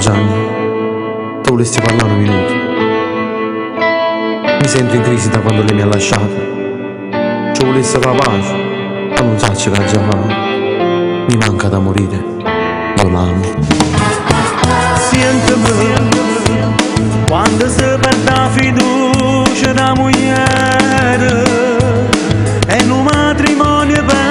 Gianni, tu volessi parlare un minuto? Mi sento in crisi da quando lei mi ha lasciato. Ci volesse la pace, ma non so che già fa. Mi manca da morire, io l'amo. Siente-me quando si perde la fiducia da moglie e un matrimonio per